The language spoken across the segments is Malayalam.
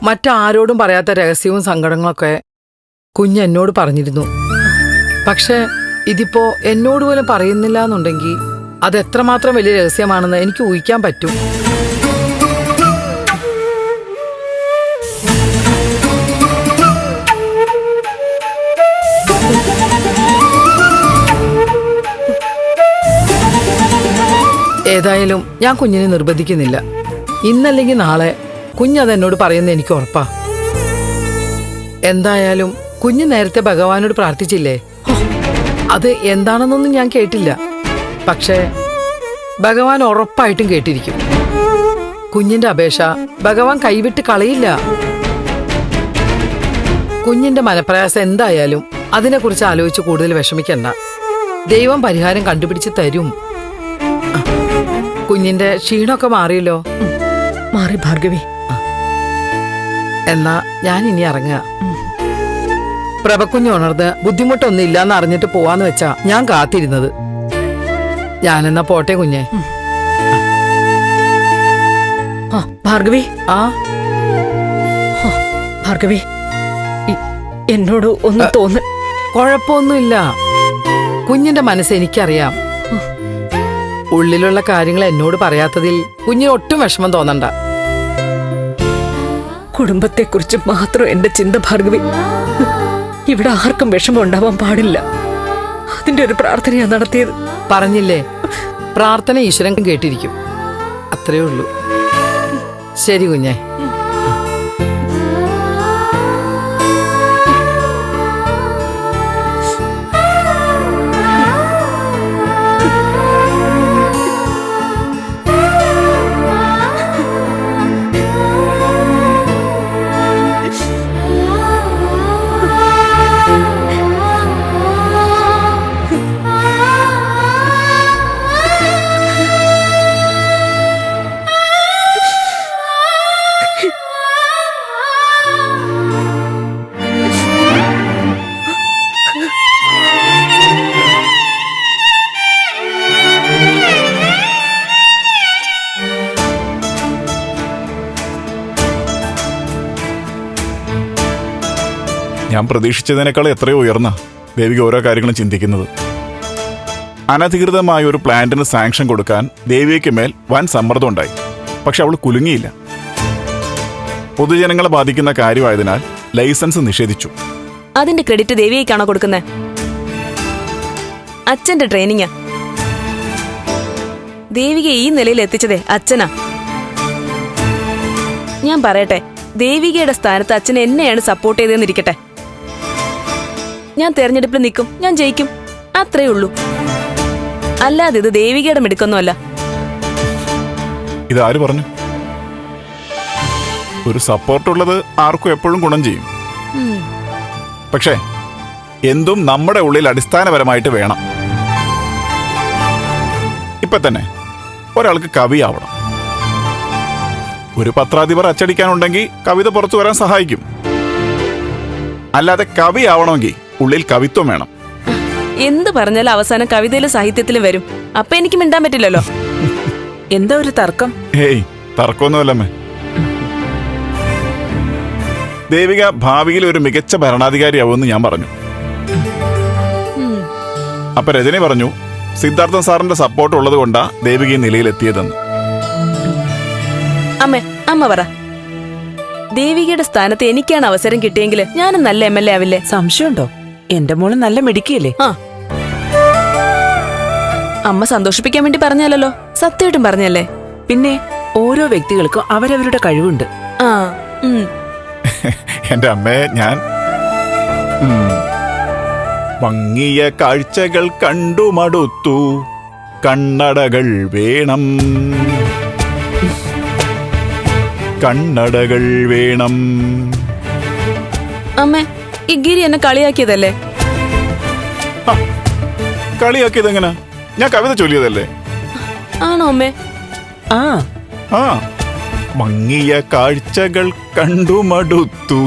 മറ്റാരോടും പറയാത്ത രഹസ്യവും സങ്കടങ്ങളൊക്കെ കുഞ്ഞ് എന്നോട് പറഞ്ഞിരുന്നു. പക്ഷെ ഇതിപ്പോ എന്നോട് പോലും പറയുന്നില്ല എന്നുണ്ടെങ്കിൽ അത് എത്രമാത്രം വലിയ രഹസ്യമാണെന്ന് എനിക്ക് ഊഹിക്കാൻ പറ്റും. ഏതായാലും ഞാൻ കുഞ്ഞിനെ നിർബന്ധിക്കുന്നില്ല. ഇന്നല്ലെങ്കിൽ നാളെ കുഞ്ഞതെന്നോട് പറയുന്ന എനിക്ക് ഉറപ്പാ. എന്തായാലും കുഞ്ഞ് നേരത്തെ ഭഗവാനോട് പ്രാർത്ഥിച്ചില്ലേ? അത് എന്താണെന്നൊന്നും ഞാൻ കേട്ടില്ല. പക്ഷേ ഭഗവാൻ ഉറപ്പായിട്ടും കേട്ടിരിക്കും. കുഞ്ഞിന്റെ അപേക്ഷ ഭഗവാൻ കൈവിട്ട് കളയില്ല. കുഞ്ഞിന്റെ മനപ്രയാസം എന്തായാലും അതിനെക്കുറിച്ച് ആലോചിച്ച് കൂടുതൽ വിഷമിക്കണ്ട. ദൈവം പരിഹാരം കണ്ടുപിടിച്ച് തരും. കുഞ്ഞിന്റെ ക്ഷീണമൊക്കെ മാറിയല്ലോ? മാറി ഭാർഗവി. എന്നാ ഞാൻ ഇനി ഇറങ്ങുക. പ്രഭക്കുഞ്ഞ് ഉണർന്ന് ബുദ്ധിമുട്ടൊന്നും ഇല്ലാന്ന് അറിഞ്ഞിട്ട് പോവാന്ന് വെച്ചാ ഞാൻ കാത്തിരുന്നത്. ഞാനെന്നാ പോട്ടെ കുഞ്ഞെ. ഭാർഗവി. ഭാർഗവി, എന്നോട് ഒന്ന് തോന്നു. കുഴപ്പമൊന്നുമില്ല. കുഞ്ഞിന്റെ മനസ്സ് എനിക്കറിയാം. ഉള്ളിലുള്ള കാര്യങ്ങൾ എന്നോട് പറയാത്തതിൽ കുഞ്ഞിന് ഒട്ടും വിഷമം തോന്നണ്ട. കുടുംബത്തെക്കുറിച്ച് മാത്രം എന്റെ ചിന്ത ഭാർഗവി. ഇവിടെ ആർക്കും വിഷമം ഉണ്ടാവാൻ പാടില്ല. അതിന്റെ ഒരു പ്രാർത്ഥനയാ നടത്തിയത്. പറഞ്ഞില്ലേ, പ്രാർത്ഥന ഈശ്വരൻ കേട്ടിരിക്കും. അത്രേ ഉള്ളൂ. ശരി കുഞ്ഞെ. ഞാൻ പ്രതീക്ഷിച്ചതിനേക്കാൾ എത്രയോ ഉയർന്ന ദേവിക ഓരോ കാര്യങ്ങളും ചിന്തിക്കുന്നത്. അനധികൃതമായ ഒരു പ്ലാന്റിന് സാങ്ഷൻ കൊടുക്കാൻ ദേവികയ്ക്ക് മേൽ വൻ സമ്മർദ്ദം ഉണ്ടായി. പക്ഷെ അവൾ കുലുങ്ങിയില്ല. പൊതുജനങ്ങളെ ബാധിക്കുന്ന കാര്യമായതിനാൽ ലൈസൻസ് നിഷേധിച്ചു. അതിന്റെ ക്രെഡിറ്റ് ദേവികയ്ക്കാണോ കൊടുക്കുന്നത്? അച്ഛന്റെ ട്രെയിനിങ്ങാ. ദേവിക ഈ നിലയിൽ എത്തിച്ചതേ അച്ഛനാ. ഞാൻ പറയട്ടെ, ദേവികയുടെ സ്ഥാനത്ത് അച്ഛൻ എന്നെയാണ് സപ്പോർട്ട് ചെയ്തെന്നിരിക്കട്ടെ. ഞാൻ തെരഞ്ഞെടുപ്പിൽ നിൽക്കും, ഞാൻ ജയിക്കും, അത്രേ ഉള്ളൂ. അല്ലാതെ ഇത് ദേവികയുടെ മിടുക്കൊന്നുമല്ല. ഇതാര് പറഞ്ഞു? ഒരു സപ്പോർട്ടുള്ളത് ആർക്കും എപ്പോഴും ഗുണം ചെയ്യും. പക്ഷേ എന്തും നമ്മുടെ ഉള്ളിൽ അടിസ്ഥാനപരമായിട്ട് വേണം. ഇപ്പൊ തന്നെ ഒരാൾക്ക് കവിയാവണം. ഒരു പത്രാധിപർ അച്ചടിക്കാനുണ്ടെങ്കിൽ കവിത പുറത്തു വരാൻ സഹായിക്കും. അല്ലാതെ കവിയാവണമെങ്കിൽ ഉള്ളിൽ കവിത്വം വേണം. എന്ത് പറഞ്ഞാലും അവസാനം കവിതയിലും സാഹിത്യത്തിലും വരും. അപ്പൊ എനിക്ക് മിണ്ടാൻ പറ്റില്ലല്ലോ. എന്താ ഒരു തർക്കം? ഹേയ്, തർക്കമൊന്നുമല്ലമ്മേ. ദേവിക ഭാവിയിൽ ഒരു മികച്ച ഭരണാധികാരിയാവുമെന്ന് ഞാൻ പറഞ്ഞു. അപ്പൊ രജനി പറഞ്ഞു സിദ്ധാർത്ഥൻ സാറിന്റെ സപ്പോർട്ട് ഉള്ളത് കൊണ്ടാ ദേവിക ഈ നിലയിലെത്തിയതെന്ന്. അമ്മ പറ, ദേവികയുടെ സ്ഥാനത്ത് എനിക്കാണ് അവസരം കിട്ടിയെങ്കിൽ ഞാനും നല്ല MLA ആവില്ലേ? സംശയമുണ്ടോ? എന്റെ മോള് നല്ല മിടുക്കിയല്ലേ? അമ്മ സന്തോഷിപ്പിക്കാൻ വേണ്ടി പറഞ്ഞല്ലോ, സത്യമായിട്ടും പറഞ്ഞല്ലേ? പിന്നെ ഓരോ വ്യക്തികൾക്കും അവരവരുടെ കഴിവുണ്ട്. എന്റെ അമ്മയെ ഞാൻ ഭംഗിയ കാഴ്ചകൾ കണ്ടു മടുത്തു, കണ്ണടകൾ വേണം, കണ്ണടകൾ വേണം. അമ്മേ, ഈ ഗിരി എന്നെ കളിയാക്കിയതല്ലേ? കളിയാക്കിയതെങ്ങനെ? ഞാൻ കവിത ചൊല്ലിയതല്ലേ? ആണോ അമ്മേ? ആ, മങ്ങിയ കാഴ്ചകൾ കണ്ടു മടുത്തു,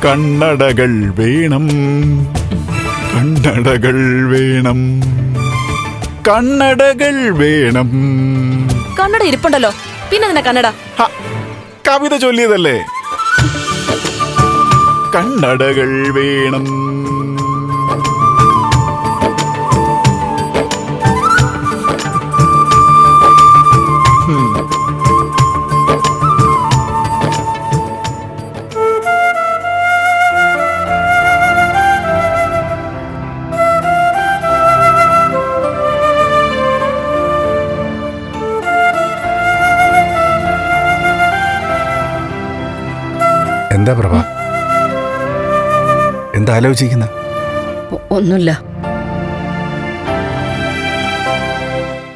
കണ്ണടകൾ വേണം, കണ്ണടകൾ വേണം, കണ്ണടകൾ വേണം. കണ്ണട ഇരിപ്പുണ്ടല്ലോ, പിന്നെ കണ്ണട. കവിത ചൊല്ലിയതല്ലേ? കണ്ണടകൾ വേണം. എന്താ പ്രഭ, എന്താ ആലോചിക്കുന്ന? ഒന്നുമില്ല.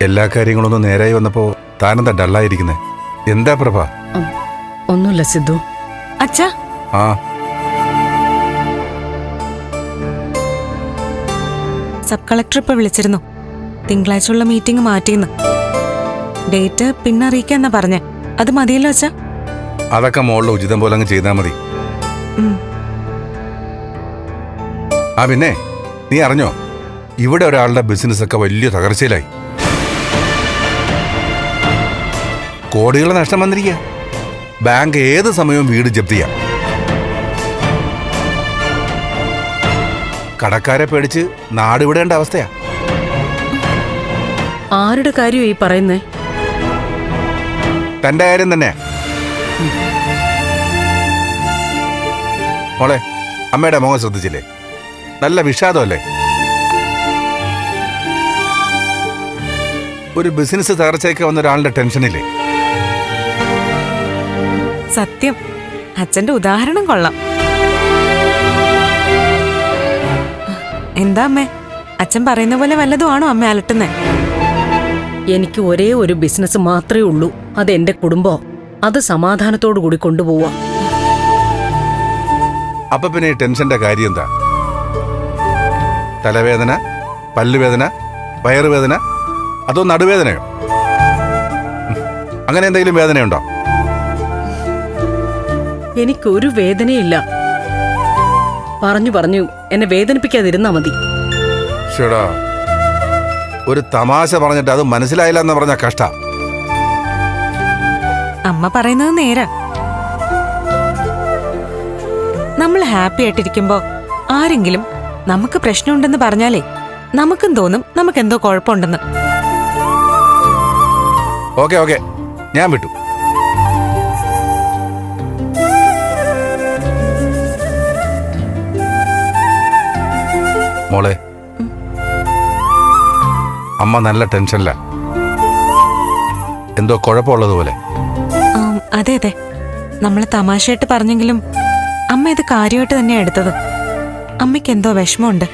എല്ലാ കാര്യങ്ങളൊന്നും നേരായി വന്നപ്പോ താനെന്താ ഡള്ളായിരിക്കുന്നേ? എന്താ പ്രഭ? ഒന്നുമില്ല സിദ്ധു. അച്ഛാ, ആ സബ് കളക്ടർ ഇപ്പൊ വിളിച്ചിരുന്നു. തിങ്കളാഴ്ചയുള്ള മീറ്റിംഗ് മാറ്റിന്ന്. ഡേറ്റ് പിന്നെ അറിയിക്കാന്നാ പറഞ്ഞേ. അത് മതിയല്ലോ അച്ഛാ? അതൊക്കെ മോളുടെ ഉചിതം പോലെ അങ്ങ് ചെയ്താൽ മതി. ആ പിന്നെ നീ അറിഞ്ഞോ, ഇവിടെ ഒരാളുടെ ബിസിനസ് ഒക്കെ വലിയ തകർച്ചയിലായി. കോടികളുടെ നഷ്ടം വന്നിരിക്കുക. ബാങ്ക് ഏത് സമയവും വീട് ജപ്തി ചെയ്യാം. കടക്കാരെ പേടിച്ച് നാട് വിടേണ്ട അവസ്ഥയാ. ആരുടെ കാര്യം ഈ പറയുന്നേ? തന്റെ കാര്യം തന്നെ. മോളെ, അമ്മയുടെ മുഖം ശ്രദ്ധിച്ചില്ലേ? നല്ല വിഷാദമല്ലേ? ഒരു ബിസിനസ് തകർച്ചയൊക്കെ വന്ന ഒരാളുടെ ടെൻഷനില്ലേ? സത്യം, അച്ഛന്റെ ഉദാഹരണം കൊള്ളാം. എന്താ അമ്മേ, അച്ഛൻ പറയുന്ന പോലെ വല്ലതും ആണോ അമ്മ അലട്ടുന്നേ? എനിക്ക് ഒരേ ഒരു ബിസിനസ് മാത്രമേ ഉള്ളൂ. അത് എന്റെ കുടുംബം. അത് സമാധാനത്തോടു കൂടി കൊണ്ടുപോവാ. അപ്പൊ പിന്നെ ഈ ടെൻഷന്റെ കാര്യം എന്താ? തലവേദന, പല്ലുവേദന, വയറുവേദന, അതോ നടുവേദനയോ? അങ്ങനെ എന്തെങ്കിലും വേദനയുണ്ടോ? എനിക്കൊരു വേദനയില്ല. പറഞ്ഞു പറഞ്ഞു എന്നെ വേദനിപ്പിക്കാതിരുന്നാ മതി. ഷടാ, ഒരു തമാശ പറഞ്ഞിട്ട് അത് മനസ്സിലായില്ല എന്ന് പറഞ്ഞ കഷ്ട. അമ്മ പറയുന്നത് നേരാ. നമ്മൾ ഹാപ്പി ആയിട്ടിരിക്കുമ്പോ ആരെങ്കിലും നമുക്ക് പ്രശ്നമുണ്ടെന്ന് പറഞ്ഞാലേ നമുക്കും തോന്നും നമുക്കെന്തോ കുഴപ്പമുണ്ടെന്ന്. ഓക്കെ ഓക്കെ, ഞാൻ വിട്ടു. മോളെ, അമ്മ നല്ല ടെൻഷനില്ല. എന്തോ കുഴപ്പമുള്ളതുപോലെ. അതെ അതെ, നമ്മള് തമാശയായിട്ട് പറഞ്ഞെങ്കിലും അമ്മ ഇത് കാര്യമായിട്ട് തന്നെയാ എടുത്തത്. അമ്മയ്ക്ക് എന്തോ വിഷമമുണ്ട്.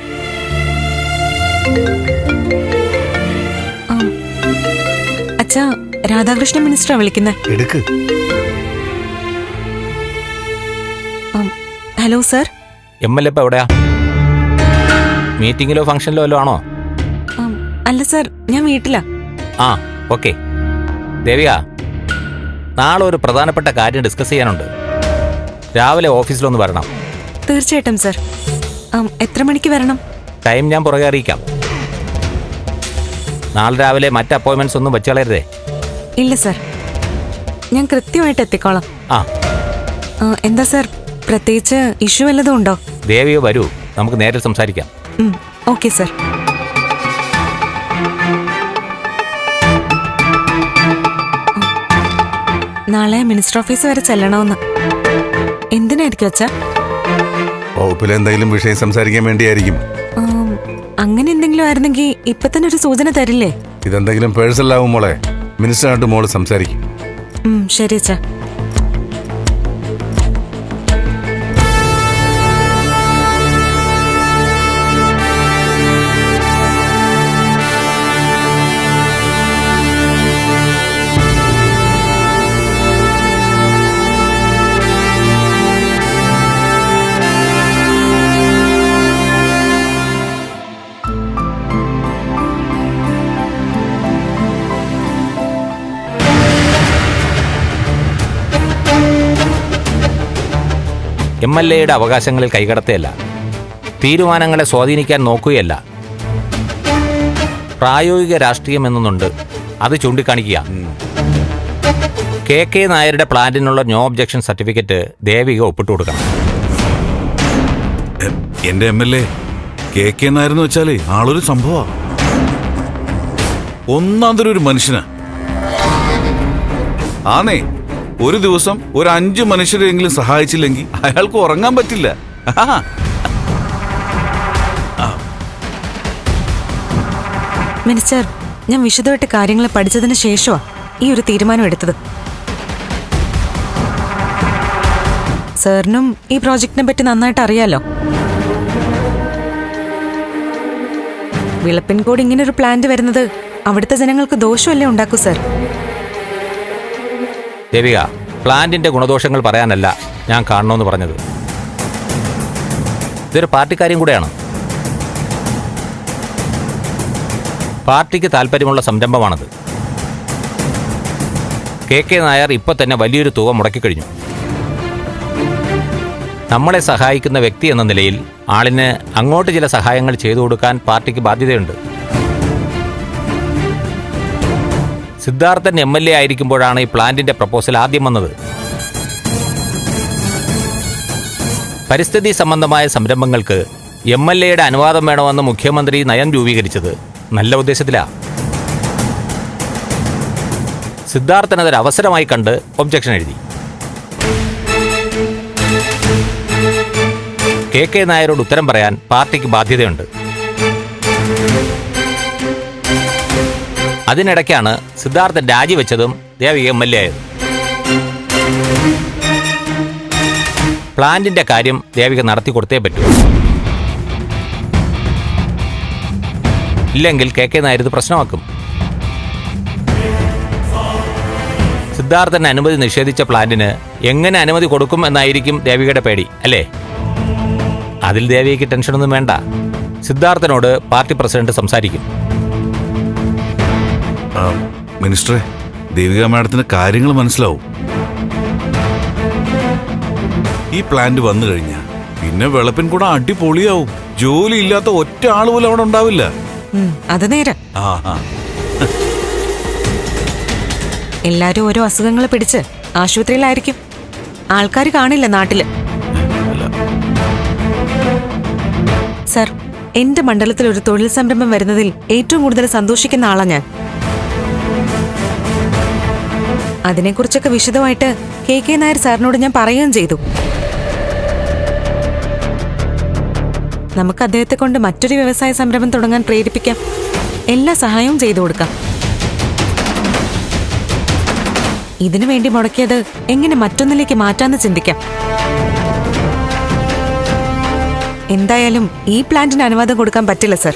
അച്ഛാ, രാധാകൃഷ്ണൻ മിനിസ്റ്ററാ വിളിക്കുന്നേ. എടുക്ക്. Hello sir. MLA ഇപ്പൊ എവിടെയാ? മീറ്റിംഗിലോ ഫംഗ്ഷനിലോ വല്ലോ ആണോ? അല്ല സർ, ഞാൻ വീട്ടിലാ. ആ ഓക്കെ. ദേവിക, നാളെ ഒരു പ്രധാനപ്പെട്ട കാര്യം ഡിസ്കസ് ചെയ്യാനുണ്ട്. രാവിലെ ഓഫീസിലൊന്ന് വരണം. തീർച്ചയായിട്ടും സർ. എത്ര മണിക്ക് വരണം? ടൈം ഞാൻ പുറകെ അറിയിക്കാം. നാളെ രാവിലെ മറ്റ് അപ്പോയിൻമെന്റ്സ് ഒന്നും വെച്ച് കളയരുതേ. ഇല്ല സർ, ഞാൻ കൃത്യമായിട്ട് എത്തിക്കോളാം. ആ എന്താ സർ, പ്രത്യേകിച്ച് ഇഷ്യൂ വല്ലതും ഉണ്ടോ? ദേവിക വരൂ, നമുക്ക് നേരിൽ സംസാരിക്കാം. Okay sir. നാളെ മിനിസ്റ്റർ ഓഫീസ് വരെ ചെല്ലണമെന്ന്. എന്തിനായിരിക്കും അച്ഛാ? വകുപ്പിൽ എന്തെങ്കിലും വിഷയം സംസാരിക്കാൻ വേണ്ടിയായിരിക്കും. അങ്ങനെ എന്തെങ്കിലും ആയിരുന്നെങ്കിൽ ഇപ്പൊ തന്നെ ഒരു സൂചന തരില്ലേ? ഇതെന്തെങ്കിലും പേഴ്സണൽ ആവും മോളെ. മിനിസ്റ്ററായിട്ട് മോള് സംസാരിക്കും. ശരി അച്ഛാ. MLAയുടെ അവകാശങ്ങളിൽ കൈകടത്തുകയല്ല, തീരുമാനങ്ങളെ സ്വാധീനിക്കാൻ നോക്കുകയല്ല. പ്രായോഗിക രാഷ്ട്രീയം എന്നൊന്നുണ്ട്, അത് ചൂണ്ടിക്കാണിക്കുക. KK നായരുടെ പ്ലാന്റിനുള്ള നോ ഒബ്ജക്ഷൻ സർട്ടിഫിക്കറ്റ് ദേവിക ഒപ്പിട്ട് കൊടുക്കണം. എന്റെ MLA KK നായരെന്ന് വെച്ചാലേ ആളൊരു സംഭവ. ഒന്നാന്തരം ഒരു മനുഷ്യനാ. ആന്നേ, ഒരു ദിവസം ഒരു 5 മനുഷ്യരെങ്കിലും സഹായിച്ചില്ലെങ്കിൽ അയാൾക്ക് ഉറങ്ങാൻ പറ്റില്ല. മിനിസ്റ്റർ, ഞാൻ വിശദമായിട്ട് കാര്യങ്ങൾ പഠിച്ചതിന് ശേഷമാ ഈ ഒരു തീരുമാനം എടുത്തത്. സാറിനും ഈ പ്രോജക്റ്റിനെ പറ്റി നന്നായിട്ട് അറിയാലോ. വിളപ്പിൻകോട് ഇങ്ങനെ ഒരു പ്ലാന്റ് വരുന്നത് അവിടുത്തെ ജനങ്ങൾക്ക് ദോഷമല്ലേ ഉണ്ടാക്കൂ സാർ? ദേവിക, പ്ലാന്റിന്റെ ഗുണദോഷങ്ങൾ പറയാനല്ല ഞാൻ കാണണമെന്ന് പറഞ്ഞത്. ഇതൊരു പാർട്ടിക്കാര്യം കൂടെയാണ്. പാർട്ടിക്ക് താല്പര്യമുള്ള സംരംഭമാണത്. KK നായർ ഇപ്പൊ തന്നെ വലിയൊരു തുക മുടക്കിക്കഴിഞ്ഞു. നമ്മളെ സഹായിക്കുന്ന വ്യക്തി എന്ന നിലയിൽ ആളിന് അങ്ങോട്ട് ചില സഹായങ്ങൾ ചെയ്തു കൊടുക്കാൻ പാർട്ടിക്ക് ബാധ്യതയുണ്ട്. സിദ്ധാർത്ഥൻ MLA ആയിരിക്കുമ്പോഴാണ് ഈ പ്ലാന്റിന്റെ പ്രപ്പോസൽ ആദ്യം വന്നത്. പരിസ്ഥിതി സംബന്ധമായ സംരംഭങ്ങൾക്ക് MLAയുടെ അനുവാദം വേണമെന്ന് മുഖ്യമന്ത്രി നയം രൂപീകരിച്ചത് നല്ല ഉദ്ദേശത്തിലാണ്. സിദ്ധാർത്ഥൻ അതൊരു അവസരമായി കണ്ട് ഒബ്ജക്ഷൻ എഴുതി. KK നായരോട് ഉത്തരം പറയാൻ പാർട്ടിക്ക് ബാധ്യതയുണ്ട്. അതിനിടയ്ക്കാണ് സിദ്ധാർത്ഥൻ രാജിവെച്ചതും ദേവിക MLA ആയത്. പ്ലാന്റിന്റെ കാര്യം ദേവിക നടത്തി കൊടുത്തേ പറ്റൂ. ഇല്ലെങ്കിൽ KK നായർ ഇത് പ്രശ്നമാക്കും. സിദ്ധാർത്ഥന് അനുമതി നിഷേധിച്ച പ്ലാന്റിന് എങ്ങനെ അനുമതി കൊടുക്കും എന്നായിരിക്കും ദേവികയുടെ പേടി, അല്ലേ? അതിൽ ദേവികയ്ക്ക് ടെൻഷനൊന്നും വേണ്ട. സിദ്ധാർത്ഥനോട് പാർട്ടി പ്രസിഡന്റ് സംസാരിക്കും. മിനിസ്റ്ററെ, ദേവിക മാഡത്തിന് കാര്യങ്ങൾ മനസ്സിലാവും. ഈ പ്ലാന്റ് വന്നു കഴിഞ്ഞാൽ പിന്നെ വെളുപ്പിൻ കൂടെ അടിപൊളിയാവും. ജോലി ഇല്ലാത്ത ഒറ്റ ആൾ പോലും അവിടെ ഉണ്ടാവില്ല. അത് നേരെ. എല്ലാരും ഓരോ അസുഖങ്ങൾ പിടിച്ച് ആശുപത്രിയിലായിരിക്കും. ആൾക്കാർ കാണില്ല നാട്ടില്. സർ, എന്റെ മണ്ഡലത്തിൽ ഒരു തൊഴിൽ സംരംഭം വരുന്നതിൽ ഏറ്റവും കൂടുതൽ സന്തോഷിക്കുന്ന ആളാ ഞാൻ. അതിനെക്കുറിച്ചൊക്കെ വിശദമായിട്ട് KK നായർ സാറിനോട് ഞാൻ പറയുകയും ചെയ്തു. നമുക്ക് അദ്ദേഹത്തെ കൊണ്ട് മറ്റൊരു വ്യവസായ സംരംഭം തുടങ്ങാൻ പ്രേരിപ്പിക്കാം. എല്ലാ സഹായവും ചെയ്തു കൊടുക്കാം. ഇതിനു വേണ്ടി മുടക്കിയത് എങ്ങനെ മറ്റൊന്നിലേക്ക് മാറ്റാന്ന് ചിന്തിക്കാം. എന്തായാലും ഈ പ്ലാന്റിന് അനുവാദം കൊടുക്കാൻ പറ്റില്ല സർ.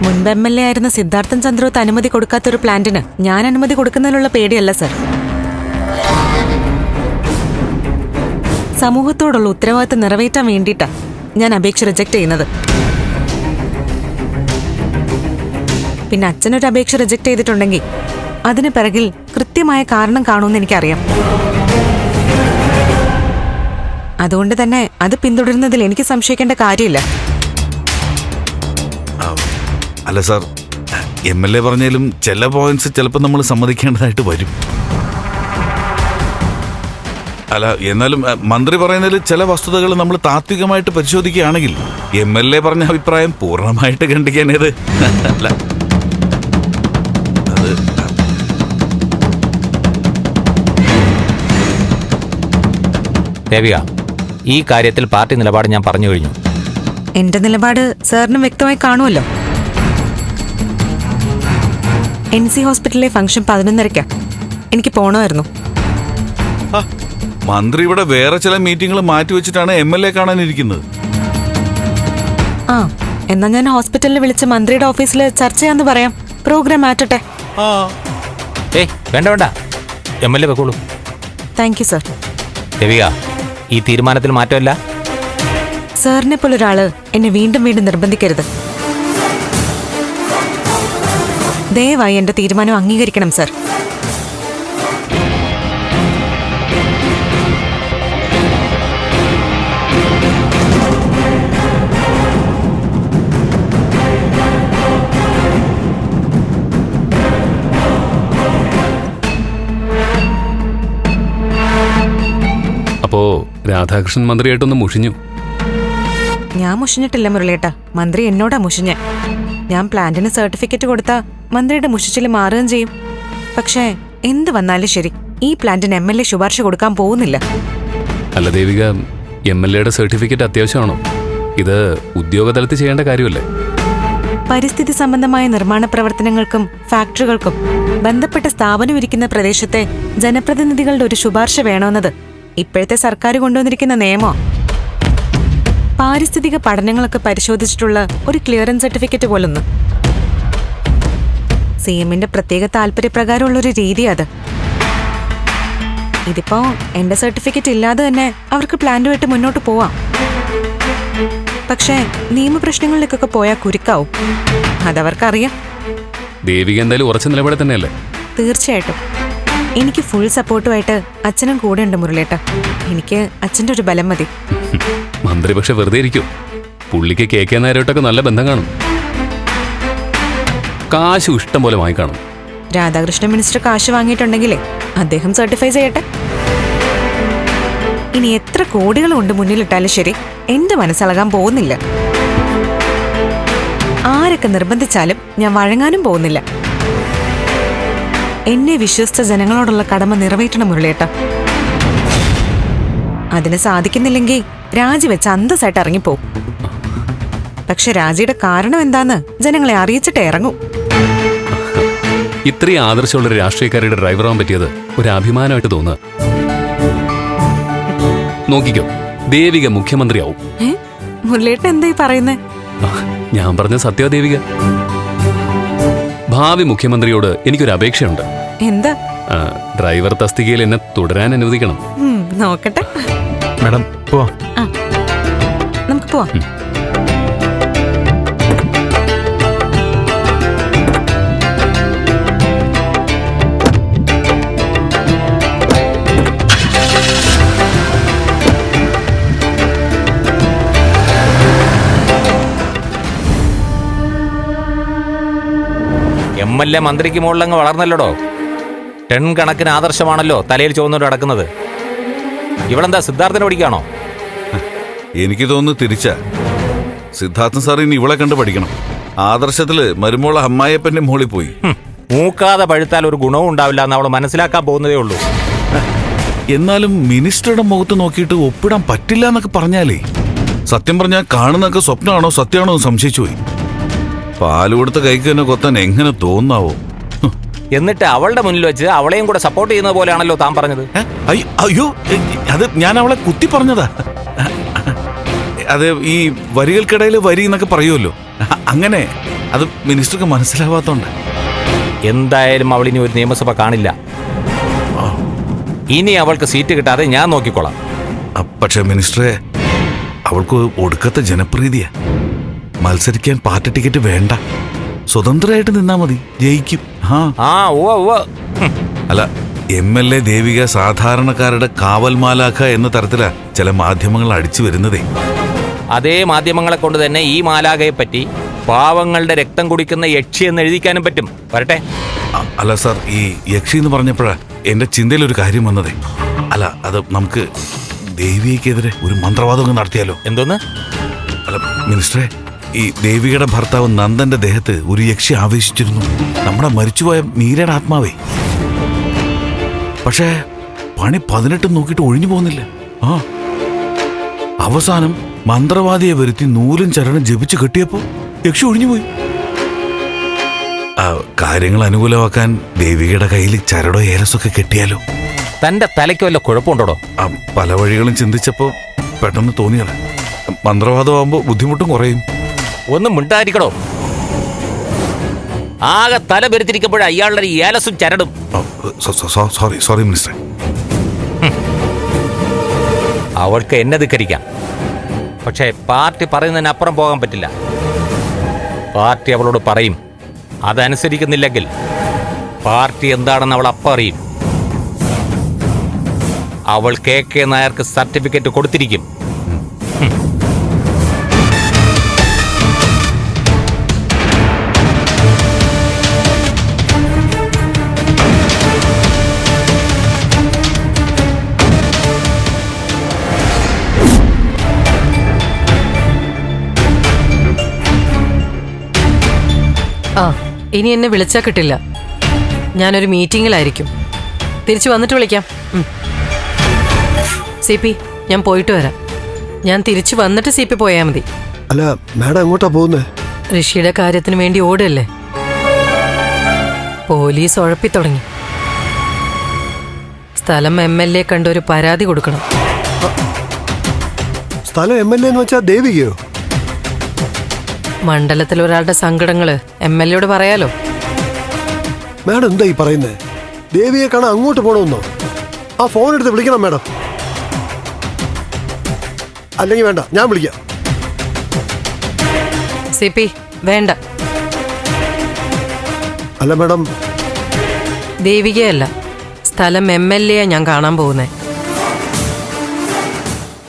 മുൻപ് MLA ആയിരുന്ന സിദ്ധാർത്ഥൻ ചന്ദ്രോത്ത് അനുമതി കൊടുക്കാത്തൊരു പ്ലാന്റിന് ഞാൻ അനുമതി കൊടുക്കുന്നതിനുള്ള പേടിയല്ല സർ. സമൂഹത്തോടുള്ള ഉത്തരവാദിത്തം നിറവേറ്റാൻ വേണ്ടിയിട്ടാ ഞാൻ അപേക്ഷ റിജക്ട് ചെയ്യുന്നത്. പിന്നെ അച്ഛനൊരു അപേക്ഷ റിജക്ട് ചെയ്തിട്ടുണ്ടെങ്കിൽ അതിന് പിറകിൽ കൃത്യമായ കാരണം കാണുമെന്ന് എനിക്കറിയാം. അതുകൊണ്ട് തന്നെ അത് പിന്തുടരുന്നതിൽ എനിക്ക് സംശയിക്കേണ്ട കാര്യമില്ല. അല്ല സാർ, MLA പറഞ്ഞാലും ചില പോയിന്റ്സ് ചിലപ്പോൾ നമ്മൾ സമ്മതിക്കേണ്ടതായിട്ട് വരും. അല്ല, എന്നാലും മന്ത്രി പറയുന്നതിൽ ചില വസ്തുതകൾ നമ്മൾ താത്വികമായിട്ട് പരിശോധിക്കുകയാണെങ്കിൽ MLA പറഞ്ഞ അഭിപ്രായം പൂർണ്ണമായിട്ട് ഖണ്ഡിക്കാനേത് അല്ല. ദേവിക, ഈ കാര്യത്തിൽ പാർട്ടി നിലപാട് ഞാൻ പറഞ്ഞു കഴിഞ്ഞു. എന്റെ നിലപാട് സാറിനും വ്യക്തമായി കാണുമല്ലോ. NC ഹോസ്പിറ്റലിലെ ഫംഗ്ഷൻ 11:30. എനിക്ക് പോണമായിരുന്നു. മന്ത്രി ഇവിടെ വേറെ ചില മീറ്റിംഗുകൾ മാറ്റിവെച്ചിട്ടാണ് MLA കാണാനിരിക്കുന്നത്. എന്നാ ഞാൻ ഹോസ്പിറ്റലിൽ വിളിച്ച് മന്ത്രിയുടെ ഓഫീസിൽ ചർച്ച ചെയ്യാന്ന് പറയാം. പ്രോഗ്രാം മാറ്റട്ടെ. വേണ്ട വേണ്ട, MLA വെക്കോളൂ. Thank you sir. ദേവിക, ഈ തീരുമാനത്തിൽ മാറ്റമില്ല. സാറിനെ പോലൊരാള് എന്നെ വീണ്ടും വീണ്ടും നിർബന്ധിക്കരുത്. ദയവായി എന്റെ തീരുമാനം അംഗീകരിക്കണം സർ. അപ്പോ രാധാകൃഷ്ണൻ മന്ത്രിയായിട്ടൊന്ന് മുഷിഞ്ഞു. ഞാൻ മുഷിഞ്ഞിട്ടില്ല മുരളിയേട്ടാ, മന്ത്രി എന്നോടാ മുഷിഞ്ഞ. ഞാൻ പ്ലാന്റിന് സർട്ടിഫിക്കറ്റ് കൊടുത്താ മന്ത്രിയുടെ മുഷിച്ചില് മാറുകയും ചെയ്യും. പക്ഷേ എന്ത് വന്നാലും ശരി, ഈ പ്ലാന്റിന് MLA ശുപാർശ കൊടുക്കാൻ പോകുന്നില്ല. അല്ല ദേവിക, MLA സർട്ടിഫിക്കറ്റ് അത്യാവശ്യമാണോ? ഇത് ഉദ്യോഗതലത്തിൽ ചെയ്യേണ്ട കാര്യമല്ലേ? പരിസ്ഥിതി സംബന്ധമായ നിർമ്മാണ പ്രവർത്തനങ്ങൾക്കും ഫാക്ടറികൾക്കും ബന്ധപ്പെട്ട സ്ഥാപനം ഇരിക്കുന്ന പ്രദേശത്തെ ജനപ്രതിനിധികളുടെ ഒരു ശുപാർശ വേണമെന്നത് ഇപ്പോഴത്തെ സർക്കാർ കൊണ്ടുവന്നിരിക്കുന്ന നിയമോ. പാരിസ്ഥിതിക പഠനങ്ങളൊക്കെ പരിശോധിച്ചിട്ടുള്ള ഒരു ക്ലിയറൻസ് സർട്ടിഫിക്കറ്റ് പോലൊന്ന്. CMന്റെ പ്രത്യേക താല്പര്യപ്രകാരമുള്ളൊരു രീതി അത്. ഇതിപ്പോ എന്റെ സർട്ടിഫിക്കറ്റ് ഇല്ലാതെ തന്നെ അവർക്ക് പ്ലാന്റുമായിട്ട് മുന്നോട്ട് പോവാം. പക്ഷേ നിയമപ്രശ്നങ്ങളിലേക്കൊക്കെ പോയാൽ കുരുക്കാവും. അതവർക്കറിയാം. ദേവിക എന്തായാലും ഉറച്ച നിലപാട് തന്നെയല്ലേ? തീർച്ചയായിട്ടും. എനിക്ക് ഫുൾ സപ്പോർട്ടുമായിട്ട് അച്ഛനും കൂടെ ഉണ്ട് മുരളിയേട്ട. എനിക്ക് അച്ഛൻ്റെ ഒരു ബലം മതി. മന്ത്രി പക്ഷെ വെറുതെ ഇരിക്കും. പുള്ളിക്ക് KK നായരോട്ടൊക്കെ നല്ല ബന്ധം കാണും. കാശ് ഇഷ്ടം പോലെ വാങ്ങിക്കാണും. രാധാകൃഷ്ണൻ മിനിസ്റ്റർ കാശ് വാങ്ങിയിട്ടുണ്ടെങ്കിലേ അദ്ദേഹം സർട്ടിഫൈ ചെയ്യട്ടെ. ഇനി എത്ര കോടികൾ കൊണ്ട് മുന്നിലിട്ടാലും ശരി, എന്റെ മനസ്സളകാൻ പോകുന്നില്ല. ആരൊക്കെ നിർബന്ധിച്ചാലും ഞാൻ വഴങ്ങാനും പോകുന്നില്ല. എന്നെ വിശ്വസിച്ച ജനങ്ങളോടുള്ള കടമ നിറവേറ്റണം മുരളിയേട്ട. അതിന് സാധിക്കുന്നില്ലെങ്കിൽ രാജിവെച്ച് അന്തസ്സായിട്ട് ഇറങ്ങിപ്പോവും. പക്ഷെ രാജിയുടെ കാരണം എന്താന്ന് ജനങ്ങളെ അറിയിച്ചിട്ടേ ഇറങ്ങൂ. ഇത്രയും ആദർശമുള്ളൊരു രാഷ്ട്രീയക്കാരുടെ ഡ്രൈവറാവാൻ പറ്റിയത് ഒരു അഭിമാനമായിട്ട് തോന്നുക. നോക്കിക്കോ, ദേവിക മുഖ്യമന്ത്രിയാവും. മുരളിയേട്ട എന്തായി പറയുന്നേ? ഞാൻ പറഞ്ഞ സത്യ ദേവിക. ഭാവി മുഖ്യമന്ത്രിയോട് എനിക്കൊരു അപേക്ഷയുണ്ട്. എന്താ? ഡ്രൈവർ തസ്തികയിൽ എന്നെ തുടരാൻ അനുവദിക്കണം. നോക്കട്ടെ. മാഡം പോവാം. നമുക്ക് പോവാം. MLA മന്ത്രിക്ക് മുകളിലങ്ങ് വളർന്നല്ലോടോ. ടൺ കണക്കിന് ആദർശമാണല്ലോ തലയിൽ ചുവന്നോട് നടക്കുന്നത്. ഇവളെന്താ സിദ്ധാർത്ഥനെ പഠിക്കാണോ? എനിക്ക് തോന്നുന്നു തിരിച്ചാ. സിദ്ധാർത്ഥൻ സാർ ഇനി ഇവളെ കണ്ട് പഠിക്കണം. ആദർശത്തില് മരുമോള അമ്മായിയപ്പന്റെ മോളിൽ പോയി. മൂക്കാതെ പഴുത്താൽ ഒരു ഗുണവും ഉണ്ടാവില്ല എന്ന് അവൾ മനസ്സിലാക്കാൻ പോകുന്നതേ ഉള്ളൂ. എന്നാലും മിനിസ്റ്ററുടെ മുഖത്ത് നോക്കിയിട്ട് ഒപ്പിടാൻ പറ്റില്ല എന്നൊക്കെ പറഞ്ഞാലേ, സത്യം പറഞ്ഞാൽ കാണുന്നൊക്കെ സ്വപ്നമാണോ സത്യമാണോ എന്ന് സംശയിച്ചു പോയി. പാല് കൊടുത്ത കൈക്ക് തന്നെ കൊത്താൻ എങ്ങനെ തോന്നാവോ? എന്നിട്ട് അവളുടെ മുന്നിൽ വെച്ച് അവളെയും കൂടെ സപ്പോർട്ട് ചെയ്യുന്നത് പോലെയാണല്ലോ താൻ പറഞ്ഞത്. അയ്യോ, അത് ഞാൻ അവളെ കുത്തി പറഞ്ഞതാ. അത് ഈ വരികൾക്കിടയിൽ വരി എന്നൊക്കെ പറയുമല്ലോ, അങ്ങനെ. അത് മിനിസ്റ്റർക്ക് മനസ്സിലാവാത്തോണ്ട്. എന്തായാലും അവൾ ഇനി ഒരു നിയമസഭ കാണില്ല. ഇനി അവൾക്ക് സീറ്റ് കിട്ടാതെ ഞാൻ നോക്കിക്കോളാം. പക്ഷെ മിനിസ്റ്ററെ, അവൾക്ക് ഒടുക്കത്തെ ജനപ്രീതിയാ. മത്സരിക്കാൻ പാർട്ടി ടിക്കറ്റ് വേണ്ട, സ്വതന്ത്രമായിട്ട് നിന്നാ മതി, ജയിക്കും. അല്ല, MLA ദേവിക സാധാരണക്കാരുടെ കാവൽ മാലാഖ എന്ന തരത്തിലാ ചില മാധ്യമങ്ങൾ അടിച്ചു വരുന്നതേ. അതേ മാധ്യമങ്ങളെ കൊണ്ട് തന്നെ ഈ മാലാഖയെ പറ്റി പാവങ്ങളുടെ രക്തം കുടിക്കുന്ന യക്ഷി എന്ന് എഴുതിക്കാനും പറ്റും. വരട്ടെ. അല്ല സാർ, ഈ യക്ഷി എന്ന് പറഞ്ഞപ്പോഴാ എന്റെ ചിന്തയിലൊരു കാര്യം വന്നതേ. അല്ല, അത് നമുക്ക് ദേവികയ്ക്കെതിരെ ഒരു മന്ത്രവാദം നടത്തിയാലോ? എന്തോന്ന്? അല്ല മിനിസ്റ്ററെ, ഈ ദേവികയുടെ ഭർത്താവ് നന്ദന്റെ ദേഹത്ത് ഒരു യക്ഷി ആവേശിച്ചിരുന്നു, നമ്മുടെ മരിച്ചുപോയ മീരയുടെ ആത്മാവേ. പക്ഷേ പണി 18 നോക്കിയിട്ട് ഒഴിഞ്ഞു പോകുന്നില്ല. അവസാനം മന്ത്രവാദിയെ വരുത്തി നൂലും ചരണം ജപിച്ച് കെട്ടിയപ്പോ യക്ഷി ഒഴിഞ്ഞുപോയി. കാര്യങ്ങൾ അനുകൂലമാക്കാൻ ദേവികയുടെ കയ്യിൽ ചരടോ ഏലസൊക്കെ കെട്ടിയാലോ? തന്റെ തലയ്ക്ക് വല്ല കുഴപ്പമുണ്ടോ? പല വഴികളും ചിന്തിച്ചപ്പോ പെട്ടെന്ന് തോന്നിയത്, മന്ത്രവാദമാകുമ്പോ ബുദ്ധിമുട്ടും കുറയും. ഒന്നും മിണ്ടായിരിക്കണോ? ആകെ തല പെരുത്തിരിക്കുമ്പോഴേ അയാളുടെ ഏലസും ചരടും. Sorry minister. അവൾക്ക് എന്നെ ധിക്കരിക്കാം, പക്ഷേ പാർട്ടി പറയുന്നതിനപ്പുറം പോകാൻ പറ്റില്ല. പാർട്ടി അവളോട് പറയും, അതനുസരിക്കുന്നില്ലെങ്കിൽ പാർട്ടി എന്താണെന്ന് അവൾ അപ്പം അറിയും. അവൾ KK നായർക്ക് സർട്ടിഫിക്കറ്റ് കൊടുത്തിരിക്കും. ആ ഇനി എന്നെ വിളിച്ചാൽ കിട്ടില്ല. ഞാനൊരു മീറ്റിങ്ങിലായിരിക്കും. തിരിച്ചു വന്നിട്ട് വിളിക്കാം. സി പി, ഞാൻ പോയിട്ട് വരാം. ഞാൻ തിരിച്ചു വന്നിട്ട് സി പി പോയാൽ മതി. അല്ല മാഡം എങ്ങോട്ടാ പോകുന്നത്? ഋഷിയുടെ കാര്യത്തിന് വേണ്ടി ഓടല്ലേ. പോലീസ് ഉഴപ്പി തുടങ്ങി. സ്ഥലം MLA കണ്ടൊരു പരാതി കൊടുക്കണം. സ്ഥലം MLA എന്ന് വെച്ചാ ദേവികയോ? മണ്ഡലത്തിൽ ഒരാളുടെ സങ്കടങ്ങള് MLA പറയാലോ. മാഡം എന്താ ഈ പറയുന്നത്? ദേവിയെ കാണാൻ അങ്ങോട്ട് പോകണമെന്നോ? ആ ഫോൺ എടുത്ത് വിളിക്കണം മാഡം. അല്ലെങ്കിൽ വേണ്ട, ഞാൻ വിളിക്കാം. സി പി, വേണ്ട. അല്ല മാഡം, ദേവികയല്ല, സ്ഥലം MLA ഞാൻ കാണാൻ പോകുന്നേ.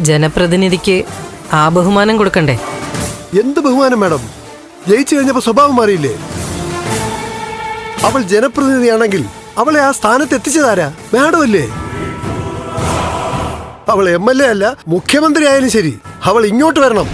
ജനപ്രതിനിധിക്ക് ആ ബഹുമാനം കൊടുക്കണ്ടേ? എന്ത് ബഹുമാനം മാഡം? ജയിച്ചു കഴിഞ്ഞപ്പോ സ്വഭാവം മാറിയില്ലേ? അവൾ ജനപ്രതിനിധിയാണെങ്കിൽ അവളെ ആ സ്ഥാനത്ത് എത്തിച്ചതാരാ? മാഡം അല്ലേ? അവൾ MLA അല്ല, മുഖ്യമന്ത്രി ആയാലും ശരി, അവൾ ഇങ്ങോട്ട് വരണം.